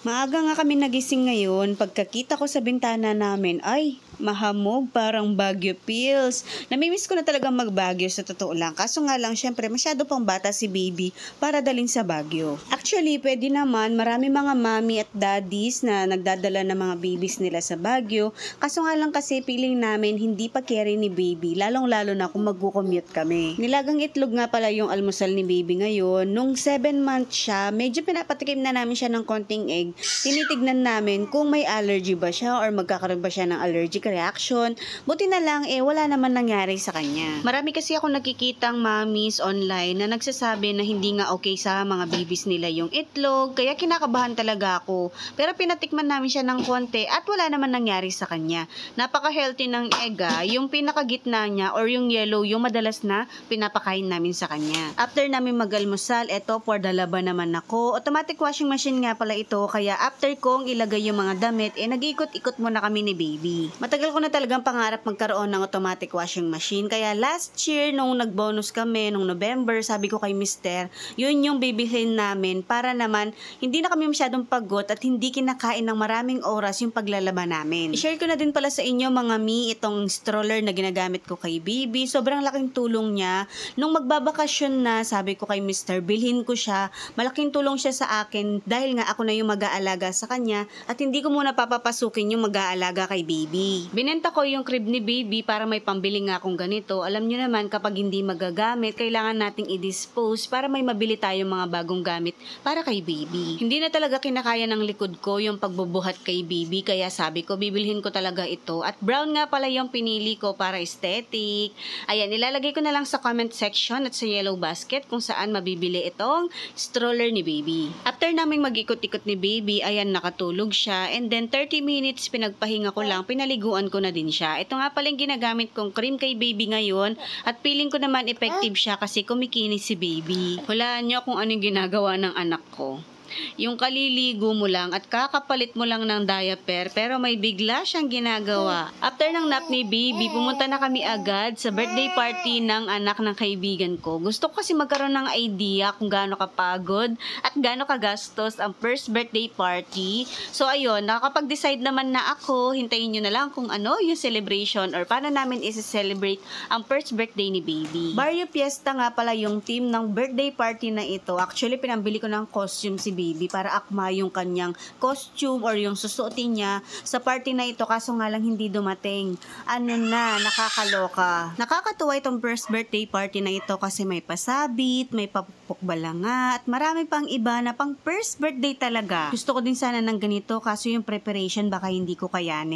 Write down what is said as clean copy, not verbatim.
Maaga nga kami nagising ngayon, pagkakita ko sa bintana namin, ay, mahamog, parang Baguio feels. Namimiss ko na talaga mag-Baguio sa totoo lang. Kaso nga lang, syempre, masyado pang bata si baby para dalhin sa Baguio. Actually, pwede naman, marami mga mommy at daddies na nagdadala ng mga babies nila sa Baguio. Kaso nga lang kasi, feeling namin, hindi pa carry ni baby, lalong-lalo na kung mag-commute kami. Nilagang itlog nga pala yung almusal ni baby ngayon. Nung 7 months siya, medyo pinapatikim na namin siya ng konting egg. Tinitignan namin kung may allergy ba siya or magkakaroon ba siya ng allergic reaction. Buti na lang wala naman nangyari sa kanya. Marami kasi ako nakikitang mommies online na nagsasabi na hindi nga okay sa mga babies nila yung itlog, kaya kinakabahan talaga ako. Pero pinatikman namin siya ng konti at wala naman nangyari sa kanya. Napaka-healthy ng egg yung pinakagitna niya or yung yellow yung madalas na pinapakain namin sa kanya. After namin mag-almusal, eto for the laban naman ako. Automatic washing machine nga pala ito, kaya after kong ilagay yung mga damit, nag-ikot-ikot muna kami ni baby. Matagal ko na talagang pangarap magkaroon ng automatic washing machine, kaya last year, nung nag-bonus kami, nung November, sabi ko kay Mister, yun yung bibilhin namin para naman hindi na kami masyadong pagod at hindi kinakain ng maraming oras yung paglalaba namin. I-share ko na din pala sa inyo mga itong stroller na ginagamit ko kay baby. Sobrang laking tulong niya. Nung magbabakasyon na, sabi ko kay Mister, bilhin ko siya. Malaking tulong siya sa akin dahil nga ako na yung mag-aalaga sa kanya at hindi ko muna papapasukin yung mag-aalaga kay baby. Binenta ko yung crib ni baby para may pambili nga akong ganito. Alam nyo naman, kapag hindi magagamit, kailangan nating i-dispose para may mabili tayong mga bagong gamit para kay baby. Hindi na talaga kinakaya ng likod ko yung pagbubuhat kay baby, kaya sabi ko, bibilhin ko talaga ito. At brown nga pala yung pinili ko para aesthetic. Ayan, ilalagay ko na lang sa comment section at sa yellow basket kung saan mabibili itong stroller ni baby. After naming mag-ikot-ikot ni baby, ayan, nakatulog siya. And then 30 minutes pinagpahinga ko lang, pinaliguan ko na din siya. Ito nga pala yung ginagamit kong cream kay baby ngayon at feeling ko naman effective siya kasi kumikinis si baby. Hulaan niyo kung anong ginagawa ng anak ko. Yung kaliligo mo lang at kakapalit mo lang ng diaper pero may bigla siyang ginagawa. After ng nap ni baby, pumunta na kami agad sa birthday party ng anak ng kaibigan ko. Gusto ko kasi magkaroon ng idea kung gaano kapagod at gaano kagastos ang first birthday party. So ayun, nakakapag-decide naman na ako. Hintayin nyo na lang kung ano yung celebration or paano namin isi-celebrate ang first birthday ni baby. Barrio Fiesta nga pala yung team ng birthday party na ito. Actually, pinambili ko ng costume si baby para akma yung kanyang costume or yung susuotin niya sa party na ito, kaso nga lang hindi dumating. Ano na, nakakaloka. Nakakatuwa itong first birthday party na ito kasi may pasabit, may papukbalanga at marami pang iba na pang first birthday talaga. Gusto ko din sana ng ganito kaso yung preparation baka hindi ko kayanin.